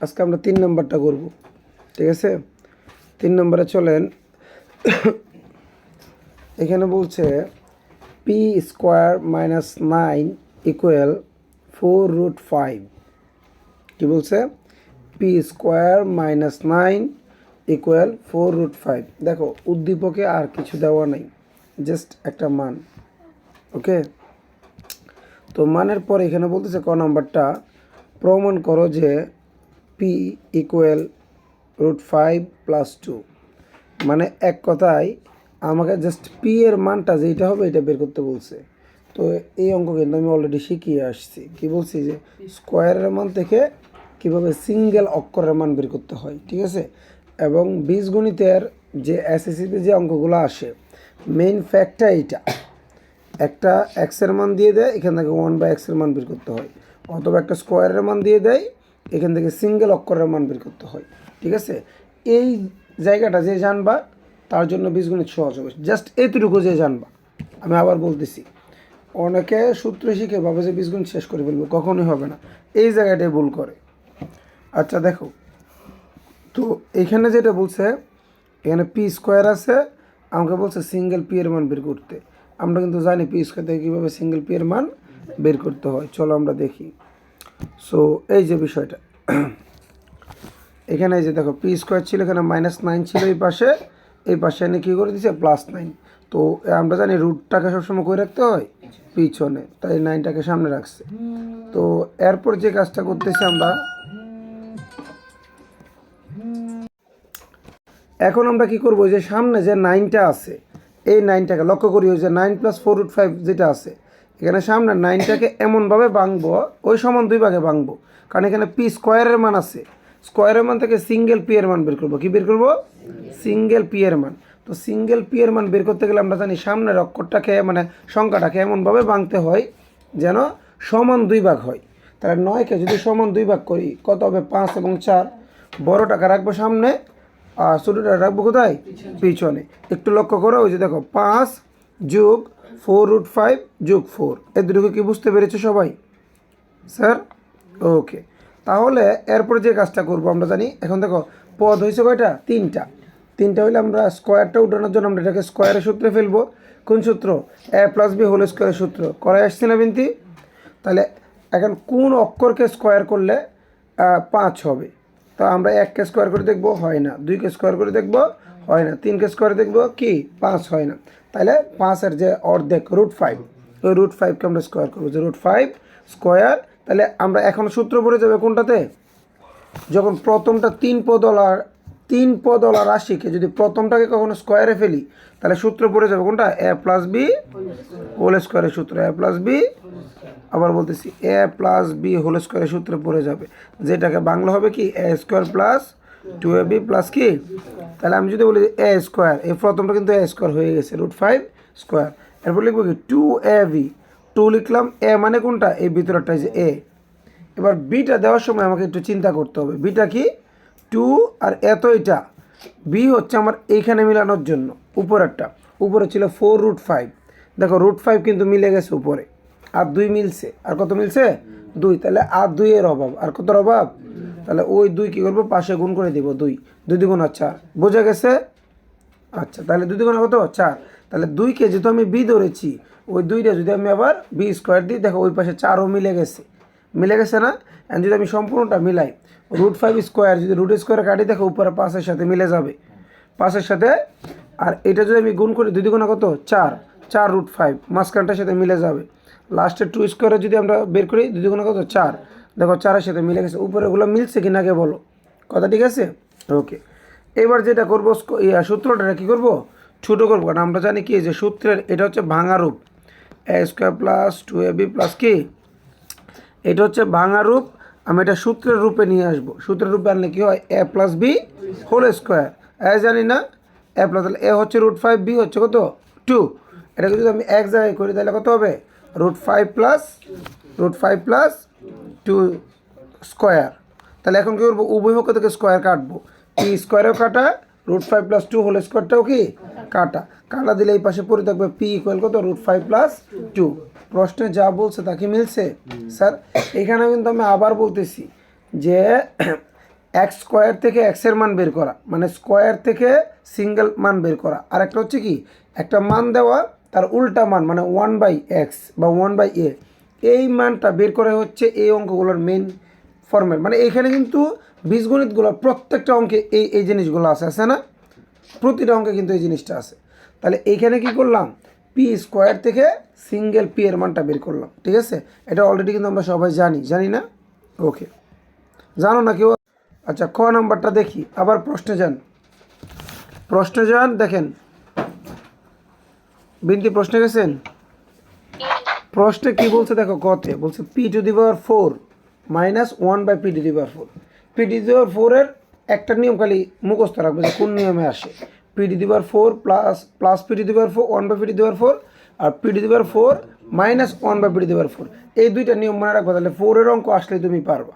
আজকে আমরা 3 নম্বরটা করব, ঠিক আছে। 3 নম্বরে চলেন। এখানে বলছে পি স্কোয়ার মাইনাস 9 ইকুয়াল 4√5। কি বলছে? P square minus 9 equal 4√5। দেখো উদ্দীপকে আর কিছু দেওয়া নাই, জাস্ট একটা মান। ওকে, তো মানের পর এখানে বলতেছে ক নাম্বারটা, প্রমাণ করো যে পি ইকুয়াল √5 + 2। মানে এক কথায় আমাকে জাস্ট পি এর মানটা যেটা হবে এটা বের করতে বলছে। তো এই অঙ্ক কিন্তু আমি অলরেডি শিখিয়ে আসছি। কি বলছি যে স্কোয়ারের মান থেকে কিভাবে সিঙ্গেল অক্ষরের মান বের করতে হয়, ঠিক আছে। এবং বীজগণিতের যে এসএসসিতে যে অঙ্কগুলো আসে, মেইন ফ্যাক্টটা এইটা, একটা এক্সের মান দিয়ে দেয়, এখান থেকে 1/x এর মান বের করতে হয়, অথবা একটা স্কোয়ারের মান দিয়ে দেয়, এখান থেকে সিঙ্গেল অক্ষরের মান বের করতে হয়, ঠিক আছে। এই জায়গাটা যে জানবা তার জন্য বীজগণিত সহজ হবে, জাস্ট এইটুকু যে জানবা। আমি আবার বলতেছি, অনেকে সূত্র শিখে ভাবে যে বীজগণিত শেষ করে ফেলবে, কখনোই হবে না, এই জায়গাটাই ভুল করে। আচ্ছা দেখো, তো এখানে যেটা বলছে, এখানে পি স্কোয়ার আছে, আমাকে বলছে সিঙ্গেল পি এর মান বের করতে। আমরা কিন্তু জানি পি স্কোয়ার থেকে কীভাবে সিঙ্গেল পি এর মান বের করতে হয়। চলো আমরা দেখি। সো এই যে বিষয়টা, এখানে এই যে দেখো পি স্কোয়ার ছিল, এখানে -9 ছিল এই পাশে এনে কী করে দিচ্ছে +9। তো আমরা জানি রুটটাকে সবসময় করে রাখতে হয় পিছনে, তাই 9টাকে সামনে রাখছে। তো এরপর যে কাজটা করতেছি আমরা, এখন আমরা কি করব, যে সামনে যে 9টা আছে এই 9টাকে লক্ষ্য করি, ওই যে 9 + 4√5 যেটা আছে, এখানে সামনে 9টাকে এমনভাবে ভাঙবো, ওই সমান 2 ভাগে ভাঙবো, কারণ এখানে পি স্কোয়ারের মান আছে। স্কোয়ারের মান থেকে সিঙ্গেল পি এর মান বের করবো। কি বের করবো? সিঙ্গেল পি এর মান। তো সিঙ্গেল পি এর মান বের করতে গেলে আমরা জানি সামনের অক্ষরটাকে মানে সংখ্যাটাকে এমনভাবে ভাঙতে হয় যেন সমান 2 ভাগ হয়। তাহলে 9কে যদি সমান 2 ভাগ করি কত হবে? 5 এবং 4। বড় টাকা রাখবো সামনে আর ছোটোটা রাখবো কোথায়? পিছনে। একটু লক্ষ্য করো, ওই যে দেখো 5 যোগ 4√5 যোগ 4, এর দুটোকে কি বুঝতে পেরেছো সবাই? স্যার ওকে, তাহলে এরপরে যে কাজটা করবো আমরা জানি, এখন দেখো পদ হয়েছে কয়টা? 3টা হইলে আমরা স্কোয়ারটা উঠানোর জন্য আমরা এটাকে স্কোয়ারের সূত্রে ফেলবো। কোন সূত্র? a + b হোল স্কোয়ারের সূত্র। করাই আসছে না বিনতি? তাহলে এখন কোন অক্ষরকে স্কোয়ার করলে 5 হবে? তো আমরা 1কে স্কোয়ার করে দেখবো, হয় না। 2কে স্কোয়ার করে দেখবো, হয় না। 3কে স্কোয়ার দেখবো, কি 5 হয় না। তাহলে 5-এর যে অর্ধেক √5, ওই √5কে আমরা স্কোয়ার করবো, যে √5 স্কোয়ার। তাহলে আমরা এখন সূত্র পড়ে যাবে কোনটাতে? যখন প্রথমটা 3 পদওয়ালা রাশিকে যদি প্রথমটাকে কখনো স্কোয়ারে ফেলি, তাহলে সূত্র পড়ে যাবে কোনটা? a + b হোল স্কোয়ারের সূত্র। a + b, আবার বলতেছি a + b হোল স্কোয়ারের সূত্রে পড়ে যাবে, যেটাকে বাংলা হবে কি a² + 2ab + কি। তাহলে আমি যদি বলি a স্কোয়ার, এই প্রথমটা কিন্তু a স্কোয়ার হয়ে গেছে, √5 স্কোয়ার। এরপর লিখবো কি 2ab, 2 লিখলাম, a মানে কোনটা? এই ভিতরটা, যে a। এবার বিটা দেওয়ার সময় আমাকে একটু চিন্তা করতে হবে, বিটা কি 2 আর এত, এটা বি হচ্ছে আমার এইখানে মিলানোর জন্য। উপরেরটা, উপরে ছিল 4√5, দেখো √5 কিন্তু মিলে গেছে উপরে, আর 2 মিলছে, আর কত মিলছে? 2। তাহলে আর 2 এর অভাব, আর কত অভাব? তাহলে ওই 2 কী করবো? পাশে গুণ করে দিব, 2 2 দ্বিগুণ 4। বোঝা গেছে? আচ্ছা, তাহলে 2 দ্বিগুণ কত? 4। তাহলে 2কে যেহেতু আমি বি ধরেছি, ওই 2টা যদি আমি আবার বি স্কোয়ার দিই, দেখো ওই পাশে 4ও মিলে গেছে, মিলে গেছে না? অ্যান্ড যদি আমি সম্পূর্ণটা মিলাই, √5 স্কোয়ার যদি √ স্কোয়ারে কাটি, দেখো উপরে 5-এর সাথে মিলে যাবে, 5-এর সাথে। আর এটা যদি আমি গুণ করি, 2 দ্বিগুণ কত? 4, 4√5 মাঝখানটার সাথে মিলে যাবে। লাস্টে 2 স্কোয়ারে যদি আমরা বের করি, 2 দ্বিগুণ কত? 4, দেখো 4-এর সাথে মিলে গেছে। উপরেগুলো মিলছে কি না আগে বলো, কথা ঠিক আছে? ওকে, এবার যেটা করবো, সূত্রটা কী করবো? ছোটো করবো, কারণ আমরা জানি কি যে সূত্রের এটা হচ্ছে ভাঙা রূপ, a² + 2ab + কি, এটা হচ্ছে ভাঙা রূপ। আমি এটা সূত্রের রূপে নিয়ে আসবো। সূত্রের রূপে আনলে কি হয়? a + b whole square. জানি না a + a হচ্ছে √5, b হচ্ছে কত? 2। এটাকে যদি আমি এক জায়গায় করি তাহলে কত হবে? √5 + 2 স্কোয়ার। তাহলে এখন কী করবো? উভয় পক্ষ থেকে স্কোয়ার কাটবো, পি স্কোয়ারেও কাটা, √5 + 2 হোল স্কোয়ারটাও কি কাটা। কাটা দিলে এই পাশে পড়ে থাকবে পি ইকুয়াল কত? √5 + 2। প্রশ্নে যা বলছে তা কি মিলছে? স্যার এখানে কিন্তু আমি আবার বলতেছি যে এক্স স্কোয়ার থেকে এক্সের মান বের করা, মানে স্কোয়ার থেকে সিঙ্গেল মান বের করা। আর একটা হচ্ছে কি, একটা মান দেওয়া তার উল্টা মান, মানে 1/x বা 1/a, এই মানটা বের করে হচ্ছে এই অঙ্কগুলোর মেন ফর্মেট। মানে এখানে কিন্তু বীজগণিতগুলো প্রত্যেকটা অঙ্কে এই এই জিনিসগুলো আছে না, প্রতিটা অঙ্কে কিন্তু এই জিনিসটা আছে। তাহলে এইখানে কি করলাম, পি স্কোয়ার থেকে সিঙ্গেল পি এর মানটা বের করলাম, ঠিক আছে। এটা অলরেডি কিন্তু আমরা সবাই জানি না? ওকে, জানো না কেউ? আচ্ছা, ক নাম্বারটা দেখি, আবার প্রশ্নে যান। দেখেন বিনতি, প্রশ্নে গেছেন? প্রশ্নে কি বলছে দেখো, কতে বলছে p⁴ মাইনাস 1/p⁴। p⁴ এর একটা নিয়ম খালি মুখস্থ রাখবে যে কোন নিয়মে আসে। p⁴ প্লাস p⁴ 1/p⁴, আর p⁴ মাইনাস 1/p⁴, এই দুইটা নিয়ম মনে রাখবা। তাহলে 4-এর অঙ্ক আসলে তুমি পারবা,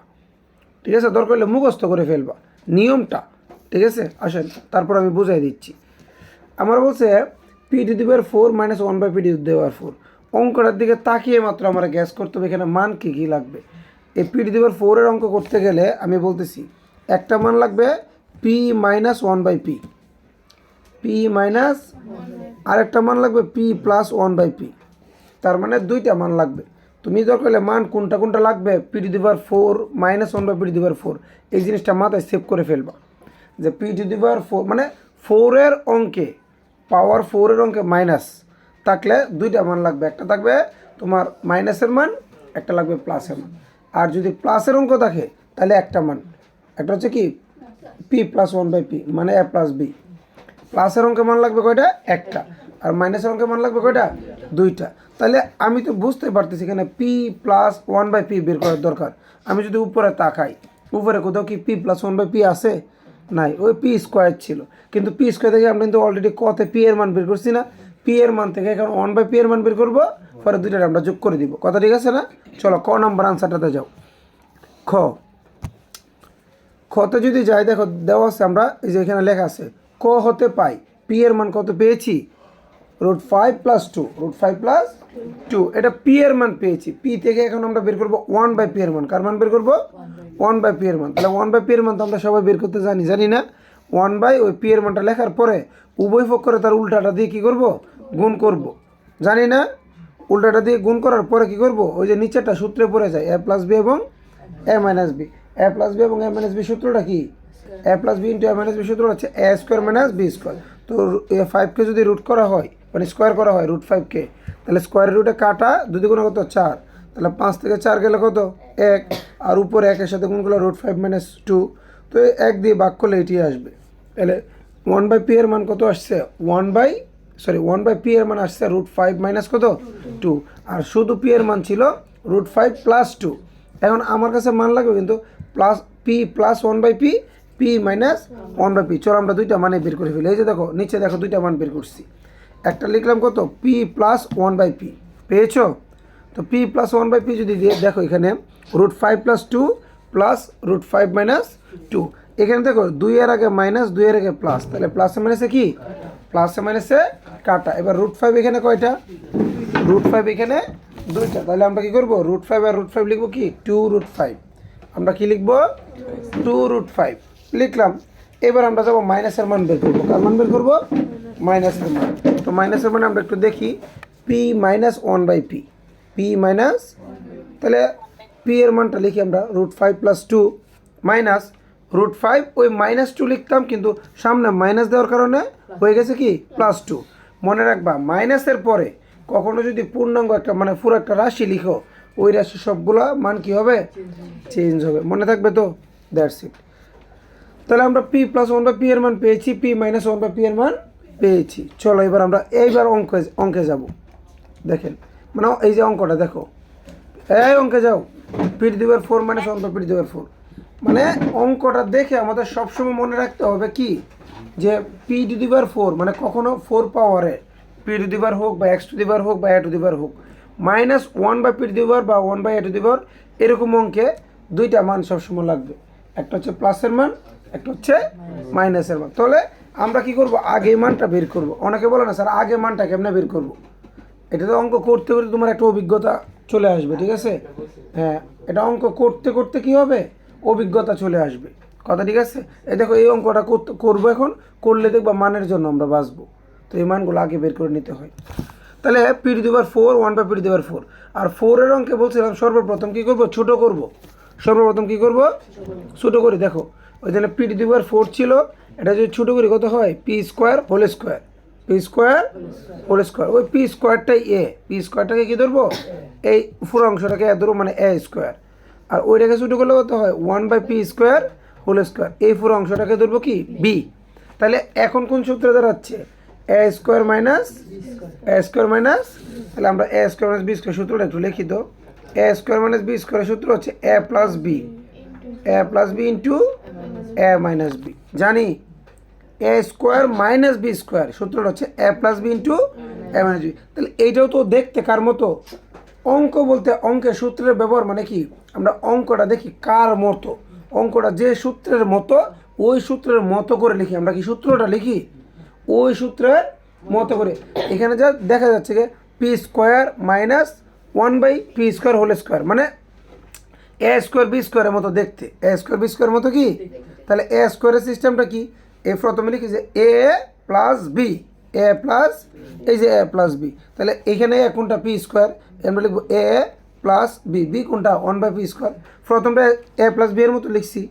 ঠিক আছে। দরকার হলে মুখস্থ করে ফেলবা নিয়মটা, ঠিক আছে। আসেন তারপর আমি বুঝাই দিচ্ছি। আমার বলছে p⁴ মাইনাস 1/p⁴। অঙ্কটার দিকে তাকিয়ে মাত্র আমার গ্যাস করতে হবে এখানে মান কী কী লাগবে। এই p⁴ এর অঙ্ক করতে গেলে আমি বলতেছি একটা মান লাগবে p minus 1/p, p minus আরেকটা মান লাগবে p প্লাস 1/p। তার মানে দুইটা মান লাগবে। তুমি দরকার হলে মান কোনটা লাগবে, p⁴ মাইনাস 1/p⁴, এই জিনিসটা মাথায় সেভ করে ফেলবা যে p⁴ মানে 4-এর অঙ্কে, পাওয়ার 4-এর অঙ্কে মাইনাস থাকলে দুইটা মান লাগবে, একটা থাকবে তোমার মাইনাসের মান, একটা লাগবে প্লাসের মান। আর যদি প্লাসের অঙ্ক থাকে তাহলে একটা মান, একটা হচ্ছে কি p প্লাস 1/p, মানে a প্লাস b। প্লাসের অঙ্কে মান লাগবে কয়টা, একটা, আর মাইনাসের অঙ্কে মান লাগবে কয়টা, দুইটা। তাহলে আমি তো বুঝতে পারতেছি এখানে p প্লাস 1/p বের করার দরকার। আমি যদি উপরে তাকাই, উপরে কোথাও কি p প্লাস 1/p আছে? নাই, ওই p স্কোয়ার ছিল। কিন্তু p স্কোয়ার থেকে আমরা কিন্তু অলরেডি কতে p এর মান বের করছি না, p এর মান থেকে এখন 1/p এর মান বের করবো, পরে দুইটা আমরা যোগ করে দিব। কথা ঠিক আছে না? চলো ক নাম্বার আনসারটাতে যাও। খতে যদি যাই, দেখো দেওয়া আছে, আমরা এই যে এখানে লেখা আছে ক হতে পাই p এর মান কত পেয়েছি, √5 + 2, √5 + 2, এটা p এর মান পেয়েছি। p থেকে এখন আমরা বের করবো 1/p এর মান। কার মান বের করবো? 1/p এর মান। তাহলে 1/p এর মান তো আমরা সবাই বের করতে জানি না? 1/, ওই p এর মানটা লেখার পরে উভয় পক্ষে তার উল্টাটা দিয়ে কি করব, গুণ করব, জানি না? উল্টাটা দিয়ে গুণ করার পরে কি করব, ওই যে নিচেরটা সূত্রে পড়ে যায় a + b এবং a - b। a + b এবং a - b সূত্রটা কি, a + b × a - b সূত্র হচ্ছে a² - b²। তো 5কে যদি রুট করা হয়, মানে স্কোয়ার করা হয় √5কে, তাহলে স্কোয়ারের রুটে কাটা, 2 × 2 = 4, তাহলে 5 থেকে 4 গেলে কত, 1, আর উপরে 1-এর সাথে গুণ করলে √5 - 2, তো 1 দিয়ে ভাগ করলে এটি আসবে। তাহলে 1/p এর মান কত আসছে, 1/p এর মান আসছে √5 - কত, 2, আর শুধু p এর মান ছিল √5 + 2। এখন আমার কাছে মান লাগবে কিন্তু plus p plus 1/p, p minus 1/p। চলো আমরা দুইটা মানে বের করে ফেলি। এই যে দেখো নিচে দেখো দুইটা মান বের করছি। একটা লিখলাম কত, p প্লাস 1/p, পেয়েছো? তো p প্লাস 1/p যদি দিয়ে দেখো এখানে √5 + 2 প্লাস √5 - 2, এখানে দেখো 2 এর আগে মাইনাস, 2 এর আগে প্লাস, তাহলে প্লাসে মাইনাসে কি, প্লাসে মাইনাসে কাটা। এবার √5 এখানে কয়টা, √5 এখানে দুইটা, তাহলে আমরা কি করবো, √5 আর √5 লিখবো কি 2√5। আমরা কি লিখবো, 2√5 লিখলাম। এবার আমরা যাবো মাইনাসের মান বের করবো। কার মান বের করবো, মাইনাসের মান। তো মাইনাসের মান আমরা একটু দেখি, p minus 1/p, p minus, তাহলে p এর মানটা লিখি আমরা √5 + 2 মাইনাস √5, ওই -2 লিখতাম কিন্তু সামনে মাইনাস দেওয়ার কারণে হয়ে গেছে কি +2। মনে রাখবা মাইনাসের পরে কখনো যদি পূর্ণাঙ্গ একটা মানে পুরো একটা রাশি লিখো, ওই রাশি সবগুলা মান কি হবে, চেঞ্জ হবে, মনে থাকবে তো? That's it. তাহলে আমরা p + 1/p এর মান পেয়েছি, p - 1/p এর মান পেয়েছি। চলো এবার আমরা এইবার অঙ্কে যাব। দেখেন মানে এই যে অঙ্কটা দেখো, এই অঙ্কে যাও, p⁴ - 1/p⁴, মানে অঙ্কটা দেখে আমাদের সবসময় মনে রাখতে হবে কি, যে p⁴ মানে কখনো 4 পাওয়ারে p⁴ হোক বা x⁴ হোক বা a⁴ হোক, -1/p⁴ বা 1/a⁴, এরকম অঙ্কে দুইটা মান সবসময় লাগবে, একটা হচ্ছে প্লাসের মান, একটা হচ্ছে মাইনাসের মান। তাহলে আমরা কি করব, আগে মানটা বের করব। অনেকে বলে না স্যার আগে মানটা কেমনে বের করব, এটা তো অঙ্ক করতে করতে তোমার একটা অভিজ্ঞতা চলে আসবে, ঠিক আছে? হ্যাঁ, এটা অঙ্ক করতে করতে কি হবে, অভিজ্ঞতা চলে আসবে। কথা ঠিক আছে? এই দেখো এই অঙ্কটা করবো এখন, করলে দেখবা মানের জন্য আমরা বাঁচবো। তো এই মানগুলো আগে বের করে নিতে হয়। তাহলে P to the power 4 1 by P to the power 4, আর 4-এর অঙ্কে বলছিলাম সর্বপ্রথম কী করবো, ছোটো করব। সর্বপ্রথম কী করব, ছোটো করি। দেখো ওইখানে পি টু দি পাওয়ার 4 ছিল, এটা যদি ছোটো করি কত হয়, P square whole square, P square whole square. ওই পি স্কোয়ারটাই এ, পি স্কোয়ারটাকে কী ধরবো, এই পুরো অংশটাকে এ ধরবো, মানে এ স্কোয়ার। আর ওইটাকে ছোটো করলে কত হয়, 1 by P square whole square. এই পুরো অংশটাকে ধরবো কি, বি। তাহলে এখন কোন সূত্রে দাঁড়াচ্ছে, এ স্কোয়ার মাইনাস এ স্কোয়ার মাইনাস, তাহলে আমরা এ স্কোয়ার মাইনাস বি স্কোয়ার সূত্রটা একটু লিখি। তো এ স্কোয়ার মাইনাস বি স্কোয়ারের সূত্র হচ্ছে এ প্লাস বি, এ প্লাস বি ইন্টু এ মাইনাস বি। জানি এ স্কোয়ার মাইনাস বি স্কোয়ার সূত্রটা হচ্ছে এ প্লাস বি ইন্টু এ মাইনাস বি। তাহলে এইটাও তো দেখতে কার মতো, অঙ্ক বলতে অঙ্কের সূত্রের ব্যবহার মানে কি, আমরা অঙ্কটা দেখি কার মতো, অঙ্কটা যে সূত্রের মতো ওই সূত্রের মতো করে লিখি। আমরা কি সূত্রটা লিখি ওই সূত্রের মতো করে। এখানে যা দেখা যাচ্ছে যে P square minus 1 by P square whole square, মানে এ স্কোয়ার বি স্কোয়ারের মতো দেখতে, এ স্কোয়ার বি স্কোয়ারের মতো কি। তাহলে এ স্কোয়ারের সিস্টেমটা কি, এ প্রথমে লিখি যে এ প্লাস বি, এ প্লাস, এই যে এ প্লাস বি। তাহলে এখানে এ কোনটা, পি স্কোয়ার, আমরা লিখবো এ প্লাস বি, বি কোনটা 1 বাই পি স্কোয়ার। প্রথমটা এ প্লাস বি এর মতো লিখছি,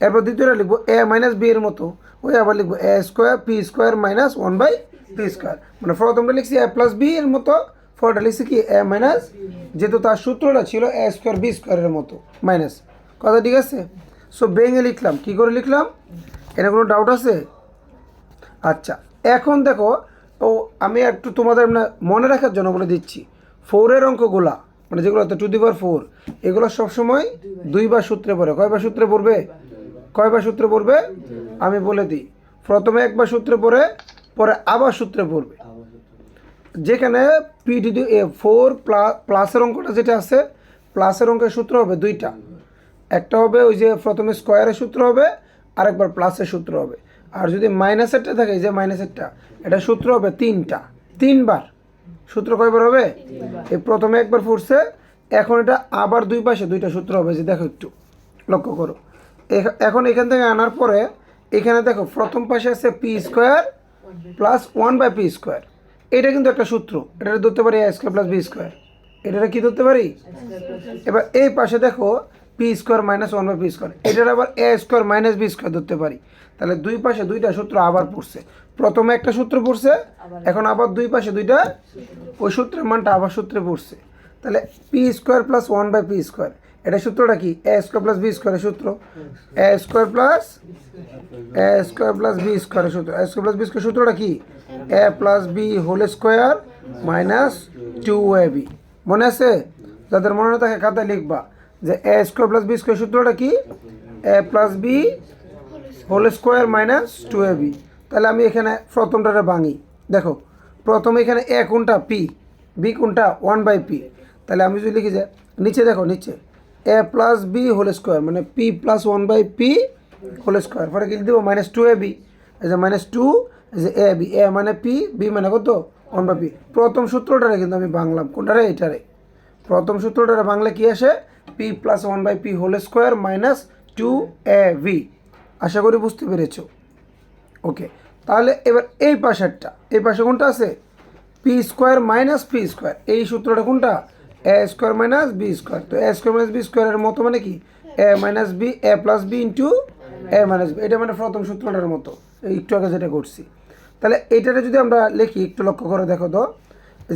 এরপর দ্বিতীয়টা লিখবো এ মাইনাস বি এর মতো, ওই আবার লিখবো A square P square minus 1 by P square. মানে প্রথমটা লিখছি এ প্লাস বি এর মতো, ফোরটা লিখছি কি এ মাইনাস, যেহেতু তার সূত্রটা ছিল এ স্কোয়ার বি স্কোয়ারের মতো মাইনাস। কথা ঠিক আছে? সো ভেঙে লিখলাম, কী করে লিখলাম, এটা কোনো ডাউট আছে? আচ্ছা এখন দেখো, ও আমি একটু তোমাদের মনে রাখার জন্য বলে দিচ্ছি, 4-এর অঙ্কগুলা মানে যেগুলো টু দি পাওয়ার 4, এগুলো সবসময় দুইবার সূত্রে পড়ে। কয়বার সূত্রে পড়বে, কয়বার সূত্রে পড়বে আমি বলে দিই। প্রথমে একবার সূত্রে পড়ে, পরে আবার সূত্রে পড়বে। যেখানে পি টু দি 4 প্লাসের অঙ্কটা যেটা আছে, প্লাসের অঙ্কের সূত্র হবে দুইটা, একটা হবে ওই যে প্রথমে স্কোয়ারের সূত্র হবে, আরেকবার প্লাসের সূত্র হবে। আর যদি মাইনাসেরটা থাকে, যে মাইনাসেরটা, এটা সূত্র হবে তিনবার। সূত্র কয়বার হবে, এই প্রথমে একবার পড়ছে, এখন এটা আবার দুই পাশে দুইটা সূত্র হবে। যে দেখো একটু লক্ষ্য করো, এখন এখান থেকে আনার পরে এখানে দেখো প্রথম পাশে আছে P square plus 1 by P square, এটা কিন্তু একটা সূত্র, এটা ধরতে পারি A square plus B square, এটা কি ধরতে পারি। এবার এই পাশে দেখো P square minus 1 by P square, এটার আবার A square minus B square ধরতে পারি। তাহলে দুই পাশে দুইটা সূত্র আবার পড়ছে, প্রথমে একটা সূত্র পড়ছে, এখন আবার দুই পাশে দুইটা ওই সূত্রের মানটা আবার সূত্রে পড়ছে। তাহলে P square plus 1 by P square, এটা সূত্রটা কি, এ স্কোয়ার প্লাস বি স্কোয়ারের সূত্র, এ স্কোয়ার প্লাস বি স্কোয়ারের সূত্র, A square plus B square সূত্রটা কি, A plus B whole square minus 2ab। মনে আছে? যাদের মনে না থাকে খাতায় লিখবা যে A square plus B square সূত্রটা কি, A plus B whole square minus 2ab। তাহলে আমি এখানে প্রথমটারে ভাঙি। দেখো প্রথমে এখানে এ কোনটা, পি, বি কোনটা 1 বাই পি। তাহলে আমি যদি লিখি যে নিচে দেখো, নিচে A plus B whole square, মানে P plus 1 by P whole square, পরে কি দেবো মাইনাস 2ab, এই যে মাইনাস 2, এই যে এ বি, এ মানে পি, বি মানে কত 1 বাই পি। প্রথম সূত্রটারে কিন্তু আমি বাংলাম, কোনটারে, এটারে। প্রথম সূত্রটারে বাংলা কি আসে, P plus 1 by P whole square minus 2ab। আশা করি বুঝতে পেরেছো। ওকে, তাহলে এবার এই পাশেরটা, এই পাশে কোনটা আছে, P square minus P square, এই সূত্রটা কোনটা, এ স্কোয়ার মাইনাস বি স্কোয়ার। তো এ স্কোয়ার মাইনাস বি স্কোয়ারের মতো মানে কি, এ মাইনাস বি, এ প্লাস বি ইন্টু এ মাইনাস বি, এটা মানে প্রথম সূত্রটার মতো, একটু আগে যেটা করছি। তাহলে এইটারে যদি আমরা লিখি, একটু লক্ষ্য করে দেখো তো,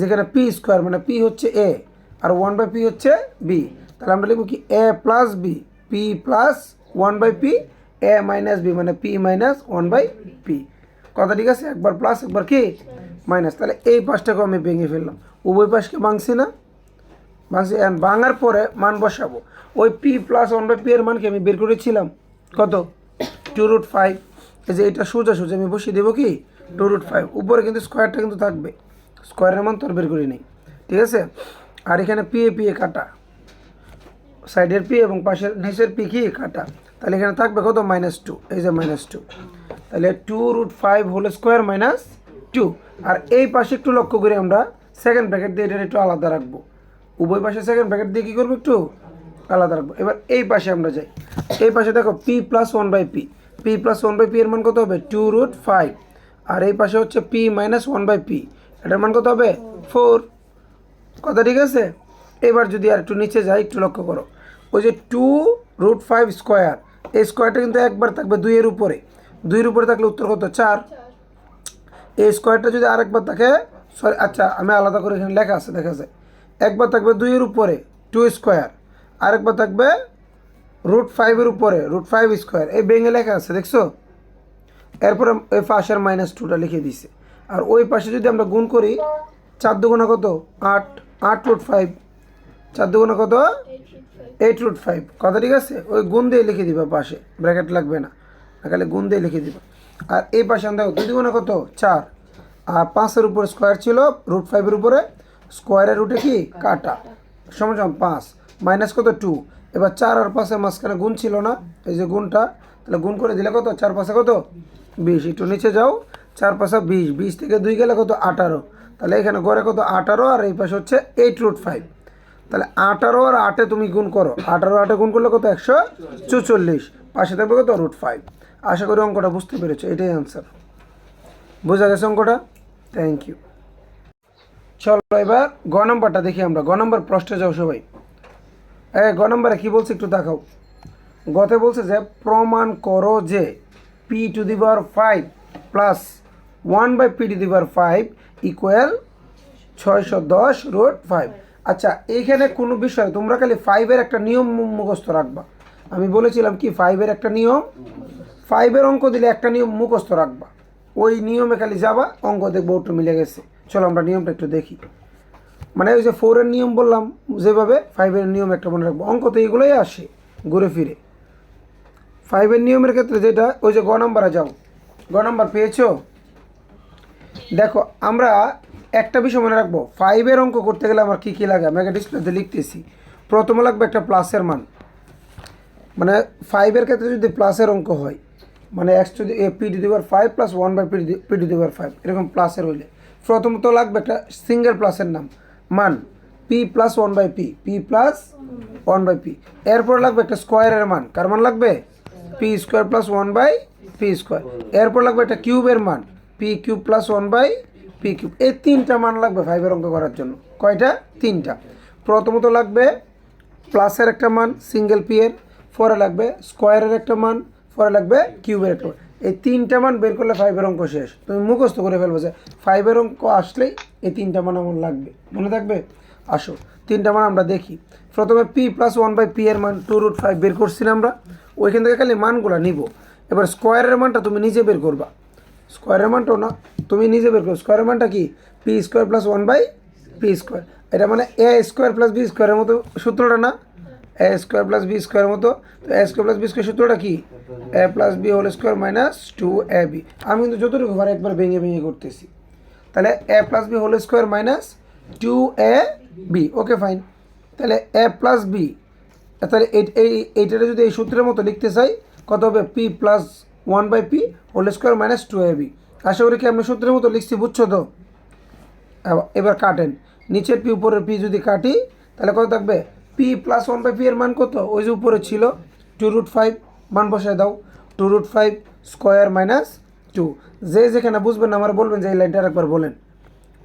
যেখানে পি স্কোয়ার মানে পি হচ্ছে এ আর 1 বাই পি হচ্ছে বি, তাহলে আমরা লিখবো কি A plus B, P plus 1 by P, A minus B মানে পি মাইনাস 1 বাই পি। কথা ঠিক আছে? একবার প্লাস একবার কি মাইনাস। তাহলে এই পাশটাকে আমি ভেঙে ফেললাম, উভয় পাশকে ভাঙছি না, ভাঙছি। ভাঙার পরে মান বসাবো, ওই পি প্লাস 1 বাই পি এর মানকে আমি বের করেছিলাম কত, 2√5। এই যে এটা সোজা সোজা আমি বসিয়ে দেবো কি 2√5, উপরে কিন্তু স্কোয়ারটা কিন্তু থাকবে, স্কোয়ারের মান তো আর বের করি নেই, ঠিক আছে। আর এখানে পি এ কাটা, সাইডের পি এবং পাশের নিচের পি কি কাটা, তাহলে এখানে থাকবে কত -2, এই যে -2, তাহলে 2√5 হোল স্কোয়ার মাইনাস 2। আর এই পাশে একটু লক্ষ্য করে আমরা সেকেন্ড ব্র্যাকেট দিয়ে এটা একটু আলাদা রাখবো, উভয় পাশে সেকেন্ড ব্র্যাকেট দিয়ে কী করবো, একটু আলাদা রাখবো। এবার এই পাশে আমরা যাই, এই পাশে দেখো P plus one by P, P plus one by P এর মান কত হবে 2√5, আর এই পাশে হচ্ছে P minus one by P, এটার মান কত হবে 4। কথা ঠিক আছে? এবার যদি আর একটু নিচে যাই, একটু লক্ষ্য করো, ওই যে 2√5 স্কোয়ার, এই স্কোয়ারটা কিন্তু একবার থাকবে 2-এর উপরে, 2-এর উপরে থাকলে উত্তর কত 4। এই স্কোয়ারটা যদি আরেকবার থাকে, সরি আচ্ছা আমি আলাদা করে এখানে লেখা আছে দেখা যায়, একবার থাকবে 2-এর উপরে 2 স্কোয়ার, আরেকবার থাকবে √5-এর উপরে √5 স্কোয়ার, এই ভেঙে লেখা আছে দেখছো। এরপরে ওই পাশের -2টা লিখে দিছে। আর ওই পাশে যদি আমরা গুণ করি, 4 দুগুণা কত 8, 8√5, 4 দুগুণা কত 8√5। কথা ঠিক আছে? ওই গুণ দিয়ে লিখে দিবা, পাশে ব্র্যাকেট লাগবে না, খালি গুণ দিয়ে লিখে দিবা। আর এই পাশে আমরা দেখো 2 দুগুণা কত 4, আর 5-এর উপর স্কোয়ার ছিল √5-এর উপরে, স্কোয়ারের রুটে কি কাটা, সমান 5 মাইনাস কত 2। এবার 4 আর 5-এর মাঝখানে গুণ ছিল না, এই যে গুণটা, তাহলে গুণ করে দিলে কত 4 5 কত 20। একটু নিচে যাও, 4 5 20, 20 থেকে 2 গেলে কত 18, তাহলে এখানে গড়ে কত 18, আর এই পাশে হচ্ছে 8√5। তাহলে 18 আর 8-এ তুমি গুণ করো, 18 8-এ গুণ করলে কত 144, পাশে থাকবে কত √5। আশা করি অঙ্কটা বুঝতে পেরেছো, এটাই অ্যান্সার। বোঝা গেছে অঙ্কটা? Thank you. চলো এবার গ নম্বরটা দেখি আমরা। গ নম্বর প্রশ্নে যাও সবাই। গ নম্বরে কী বলছে একটু দেখাও। গতে বলছে যে প্রমাণ করো যে p⁵ প্লাস 1/p⁵ ইকুয়াল 610√5। আচ্ছা এইখানে কোনো বিষয় তোমরা খালি 5-এর একটা নিয়ম মুখস্থ রাখবা। আমি বলেছিলাম কি 5-এর একটা নিয়ম, 5-এর অঙ্ক দিলে একটা নিয়ম মুখস্থ রাখবা, ওই নিয়মে খালি যাবা, অঙ্ক দেখবো একটু মিলে গেছে। চলো আমরা নিয়মটা একটু দেখি। মানে ওই যে 4-এর নিয়ম বললাম যেভাবে, 5-এর নিয়ম একটা মনে রাখবো। অঙ্ক তো এগুলোই আসে ঘুরে ফিরে। 5-এর নিয়মের ক্ষেত্রে যেটা, ওই যে গ নম্বরে যাও, গ নম্বর পেয়েছো? দেখো আমরা একটা বিষয় মনে রাখবো, 5-এর অঙ্ক করতে গেলে আমার কী কী লাগে, আমি একটা ডিসপ্লেতে লিখতেছি। প্রথমে লাগবে একটা প্লাসের মান, মানে 5-এর ক্ষেত্রে যদি প্লাসের অঙ্ক হয়, মানে p⁵ প্লাস 1/p⁵, এরকম প্লাসের হইলে প্রথমত লাগবে একটা সিঙ্গেল প্লাসের মান p plus 1/p, p plus 1/p। এরপর লাগবে একটা স্কোয়ারের মান, কার মান লাগবে p² প্লাস 1/p²। এরপর লাগবে একটা কিউবের মান p³ প্লাস 1/p³। এই 3টা মান লাগবে 5-এর অঙ্ক করার জন্য। কয়টা? 3টা। প্রথমত লাগবে প্লাসের একটা মান সিঙ্গেল p এর, পরে লাগবে স্কোয়ারের একটা মান, পরে লাগবে কিউবের একটা মান। এই 3টা মান বের করলে 5-এর অঙ্ক শেষ। তুমি মুখস্থ করে ফেলবো যে 5-এর অঙ্ক আসলেই এই 3টা মান আমার লাগবে, মনে থাকবে। আসো 3টা মান আমরা দেখি। প্রথমে p প্লাস 1/p এর মান 2√5 বের করছি না আমরা, ওইখান থেকে খালি মানগুলো নিব। এবার স্কোয়ারের মানটা তুমি নিজে বের করবা, স্কোয়ারের মানটাও না তুমি নিজে বের করো। স্কোয়ারের মানটা কি p² প্লাস 1/p²। এটা মানে a² প্লাস b² মতো সূত্রটা না, a² প্লাস b² মতো। তো a² প্লাস b² সূত্রটা কি a plus b whole square minus 2ab। আমি কিন্তু যতটুকু পারি একবার ভেঙে ভেঙে করতেছি। তাহলে a plus b whole square minus 2ab। Okay fine. তাহলে a প্লাস b, তাহলে এইটা যদি এই সূত্রের মতো লিখতে চাই, কত হবে p plus 1/p whole square minus 2ab। আশা করি কি আমরা সূত্রের মতো লিখছি, বুঝছো তো? এবার কাটেন, নিচের p উপরের p যদি কাটি তাহলে কত থাকবে p প্লাস 1/p এর মান কত, ওই যে উপরে ছিল 2√5, মান বসায় দাও 2√5 স্কোয়ার মাইনাস 2। যে যেখানে বুঝবেন না আমার বলবেন যে এই লাইনটা একবার বলেন।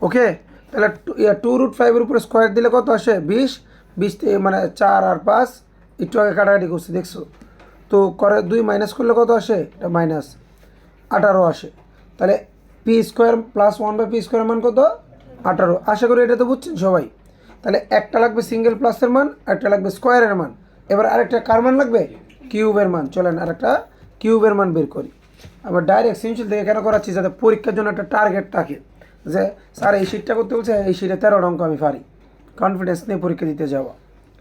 ওকে, তাহলে 2√5-এর উপরে স্কোয়ার দিলে কত আসে 20, 20 মানে 4 আর 5 একটু আগে কাটাকাটি করছি দেখছো তো, করে 2 মাইনাস করলে কত আসে, এটা মাইনাস 18 আসে। তাহলে p² প্লাস 1/p² মান কত 18। আশা করি এটা তো বুঝছেন সবাই। তাহলে একটা লাগবে সিঙ্গেল প্লাসের মান, একটা লাগবে স্কোয়ারের মান, এবার আরেকটা কার মান লাগবে কিউবের মান। চলেন আরেকটা কিউবের মান বের করি। আবার ডাইরেক্ট সিম্পল থেকে কেন করাচ্ছি, যাতে পরীক্ষার জন্য একটা টার্গেট থাকে যে স্যার এই শীটটা করতে বলছে, এই শীটে 13 অঙ্ক আমি পারি, কনফিডেন্স নিয়ে পরীক্ষা দিতে যাওয়া।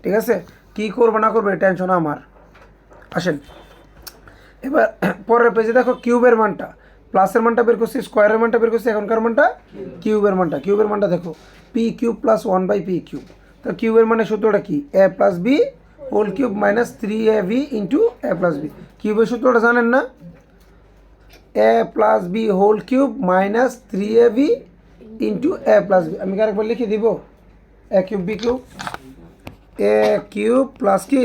ঠিক আছে, কী করবো না করবে টেনশন আমার। আসেন এবার পরের পেজে দেখো কিউবের মানটা, প্লাসের মানটা বের করছি, স্কোয়ারের মানটা বের করছি, এখনকার মানটা কিউবের মানটা। কিউবের মানটা দেখো p³ প্লাস 1/p³। তো কিউবের মানে সূত্রটা কি a plus b whole cube minus 3ab into a plus b। কিউবের সূত্রটা জানেন না, a plus b whole cube minus 3ab into a plus b। আমি আরেকবার লিখে দিব a cube b cube. A cube plus কি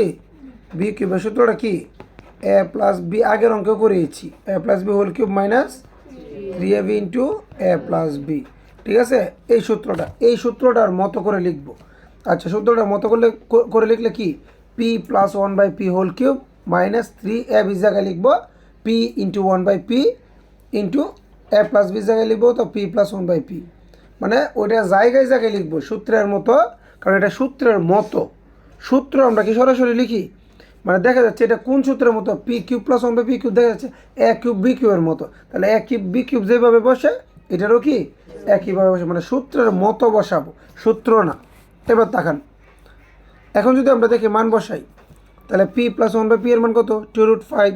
বি কিউবের সূত্রটা কি এ প্লাস বি আগের অঙ্কেও করেছি A plus B whole cube minus 3ab into A plus B. ঠিক আছে, এই সূত্রটার মতো করে লিখবো। আচ্ছা, সূত্রটার মতো করে লিখলে কি P plus 1/p whole cube minus 3ab জায়গায় লিখবো P into 1/p into A plus B জায়গায় লিখবো তো পি প্লাস 1/p, মানে ওইটা জায়গায় জায়গায় লিখবো সূত্রের মতো, কারণ এটা সূত্রের মতো। সূত্র আমরা কি সরাসরি লিখি, মানে দেখা যাচ্ছে এটা কোন সূত্রের মতো P cube plus 1/p cube, দেখা যাচ্ছে এ কিউব বি কিউবের মতো, তাহলে এ কিউব বি কিউব যেভাবে বসে এটারও কি একইভাবে বসে, মানে সূত্রের মতো বসাবো, সূত্র না। এবার তাকান, এখন যদি আমরা দেখি মান বসাই, তাহলে পি প্লাস 1/p এর মান কত 2√5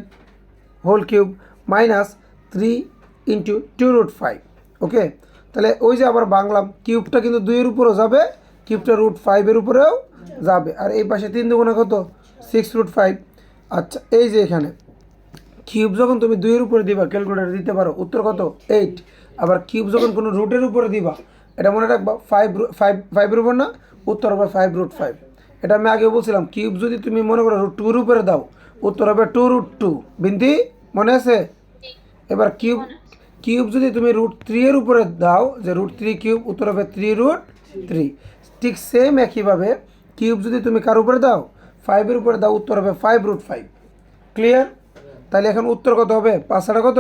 হোল কিউব মাইনাস 3 ইন্টু 2√5। ওকে, তাহলে ওই যে আবার বাংলাম কিউবটা কিন্তু 2-এর উপরেও যাবে, কিউবটা √5-এর উপরেও যাবে, আর এই পাশে 3 দুগুণে কত 6√5। আচ্ছা, এই যে এখানে কিউব যখন তুমি 2-এর উপরে দিবা, ক্যালকুলেটার দিতে পারো, উত্তর কত 8। আবার কিউব যখন কোনো রুটের উপরে দিবা, এটা মনে রাখবা 5-5-5-5-এর উপর না, উত্তর হবে 5√5। এটা আমি আগেও বলছিলাম, কিউব যদি তুমি মনে করো √2-এর উপরে দাও, উত্তর হবে 2√2। বিন্দি মনে আছে? এবার কিউব যদি তুমি √3-এর উপরে দাও, যে √3 কিউব, উত্তর হবে 3√3। ঠিক সেম একইভাবে কিউব যদি তুমি কার উপরে দাও 5-এর উপরে দাও, উত্তর হবে 5√5। ক্লিয়ার? তাহলে এখন উত্তর কত হবে, পাঁচটা কত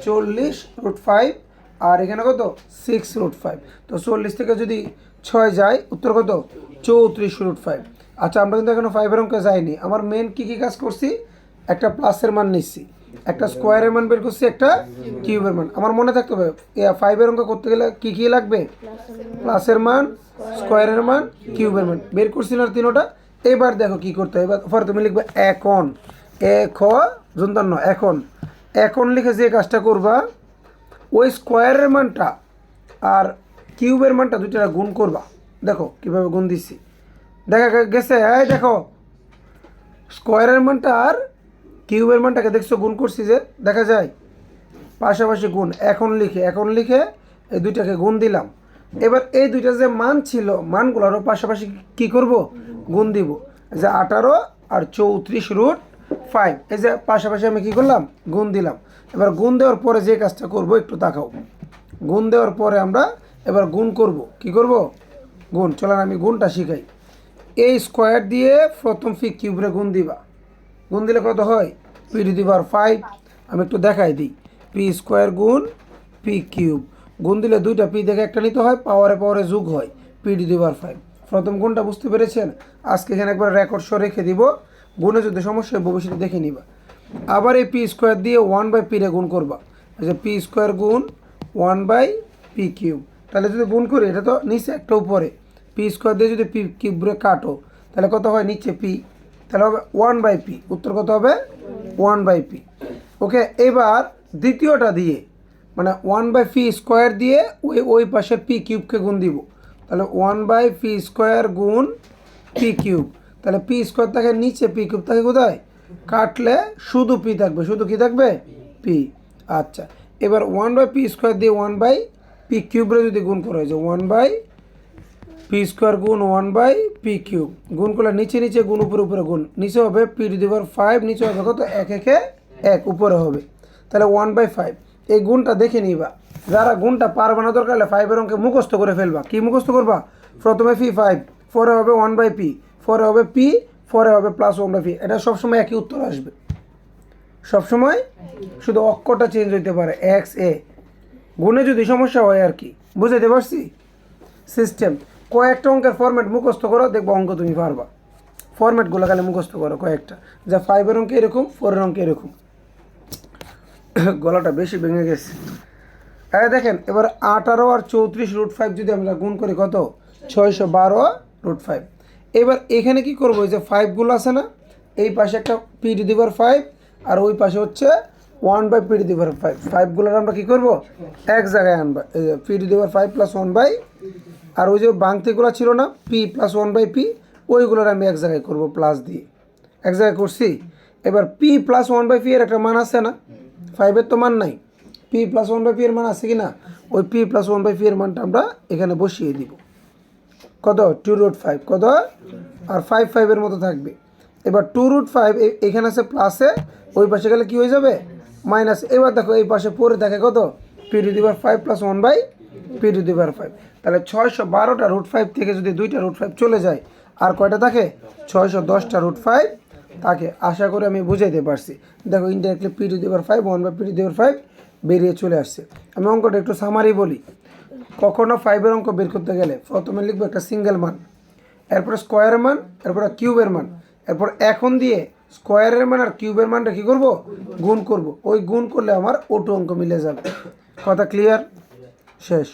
40√5, আর এখানে কত 6√5। তো 40 থেকে যদি 6 যায়, উত্তর কত 34√5। আচ্ছা, আমরা কিন্তু এখনো 5-এর অঙ্কে যাইনি। আমার মেন কী কাজ করছি, একটা প্লাসের মান নিচ্ছি, একটা স্কোয়ারের মান বের করছি, একটা কিউবের মান। আমার মনে থাকতে হবে 5-এর অঙ্ক করতে গেলে কী লাগবে, প্লাসের মান, স্কোয়ারের মান, কিউবের মান বের করছি না তিনোটা। এবার দেখো কি করতে হবে, এবার তুমি লিখবে এখন এখন লিখে যে কাজটা করবা, ওই স্কোয়ারের মানটা আর কিউবের মানটা দুইটা গুণ করবা। দেখো কিভাবে গুণ দিচ্ছি, দেখা গেছে, এই দেখো স্কোয়ারের মানটা আর কিউবের মানটাকে দেখছো গুণ করছি, যে দেখা যায় পাশাপাশি গুণ। এখন লিখে এই দুইটাকে গুণ দিলাম। এবার এই দুইটা যে মান ছিল, মানগুলোরও পাশাপাশি কি করব, গুণ দিব, যে 18 আর 34√5, এই যে পাশাপাশি আমি কি করলাম, গুণ দিলাম। এবার গুণ দেওয়ার পরে যে কাজটা করব একটু তাকাও, গুণ দেওয়ার পরে আমরা এবার গুণ করব, কি করব, গুণ। চলেন আমি গুণটা শিখাই। এই স্কোয়ার দিয়ে প্রথম পি কিউবরে গুণ দিবা, গুণ দিলে কত হয় p⁵। আমি একটু দেখাই দিই, পি স্কোয়ার গুণ পি কিউব, গুণ দিলে দুইটা পি দেখে একটা নিতে হয়, পাওয়ারে যোগ হয় p⁵। প্রথম গুণটা বুঝতে পেরেছেন? আজকে এখানে একবার রেকর্ড শো রেখে দিব, গুণে যদি সমস্যা হয় ভবিষ্যতে দেখে নিবা। আবার এই পি স্কোয়ার দিয়ে 1/p রে গুণ করবা, যে পি স্কোয়ার গুণ 1/p কিউব। তাহলে যদি গুণ করি, এটা তো নিচে একটা উপরে, পি স্কোয়ার দিয়ে যদি পি কিউবরে কাটো, তাহলে কত হয় নিচে পি, তাহলে হবে 1/p, উত্তর কত হবে 1/p। ওকে, এবার দ্বিতীয়টা দিয়ে মানে 1/p স্কোয়ার দিয়ে ওই পাশের পি কিউবকে গুণ দিব, তাহলে 1/p স্কোয়ার গুণ পি কিউব। তাহলে পি স্কোয়ার থাকে নিচে, পি কিউব থাকে কোথায়, কাটলে শুধু পি থাকবে, শুধু কি থাকবে পি। আচ্ছা, এবার 1/p স্কোয়ার দিয়ে 1/p কিউবরে যদি গুণ করা হয়, যে 1/p স্কোয়ার গুণ 1/p কিউব, গুণ করলে নিচে গুণ, উপরে গুণ, নিচে হবে p⁵, নিচে হবে কত 1 উপরে হবে, তাহলে 1/5। এই গুণটা দেখে নিবা, যারা গুণটা পারবে না দরকার হলে 5-এর অঙ্কে মুখস্থ করে ফেলবা। কি মুখস্থ করবা, প্রথমে p5, পরে হবে 1/p, পরে হবে p, পরে হবে প্লাস 1/p। এটা সবসময় একই উত্তর আসবে, সবসময়, শুধু অক্ষরটা চেঞ্জ হইতে পারে, XA। গুণে যদি সমস্যা হয় আর কি, বুঝাইতে পারছি সিস্টেম। কয়েকটা অঙ্কের ফরম্যাট মুখস্থ করো, দেখবো অঙ্ক তুমি পারবা। ফরম্যাটগুলো খালি মুখস্থ করো কয়েকটা, যা 5-এর অঙ্কে এরকম, 4-এর অঙ্কে এরকম। গলাটা বেশি ভেঙে গেছে। হ্যাঁ দেখেন, এবার 18 আর 34√5 যদি আমরা গুণ করি, কত 612√5। এবার এখানে কি করবো, এই যে 5গুলো আছে না, এই পাশে একটা p⁵, আর ওই পাশে হচ্ছে 1/p⁵। 5গুলোর আমরা কি করব, এক জায়গায় আনবা, এই যে p⁵ প্লাস 1/, আর ওই যে বাংতিগুলো ছিল না p প্লাস 1/p, ওইগুলোর আমি এক জায়গায় করব প্লাস দিয়ে, এক জায়গায় করছি। এবার p প্লাস 1/p এর একটা মান আছে না, 5-এর তো মান নাই, p প্লাস 1/p এর মান আছে কি না, ওই p প্লাস 1/p এর মানটা আমরা এখানে বসিয়ে দিব, কত 2√5, কত আর 5 5-এর মতো থাকবে। এবার 2√5 এখানে আছে প্লাসে, ওই পাশে গেলে কি হয়ে যাবে মাইনাস। এবার দেখো এই পাশে পরে থাকে কত p⁵ প্লাস 1/p⁵। তাহলে 612টা √5 থেকে যদি 2টা √5 চলে যায় আর কয়টা থাকে 610টা √5 থাকে। আশা করি আমি বুঝাইতে পারছি। দেখো ইনডাইরেক্টলি p⁵ 1/p⁵ বেরিয়ে চলে আসছে। আমি অঙ্কটা একটু সামারি বলি। কখনো 5-এর অঙ্ক বের করতে গেলে প্রথমে লিখবো একটা সিঙ্গেল মান, এরপরে স্কোয়ারের মান, এরপরে কিউবের মান, এরপর এখন দিয়ে স্কোয়ারের মান আর কিউবের মানটা কী করবো গুণ করব। ওই গুণ করলে আমার অটো অঙ্ক মিলে যাবে। কথা ক্লিয়ার? শেষ।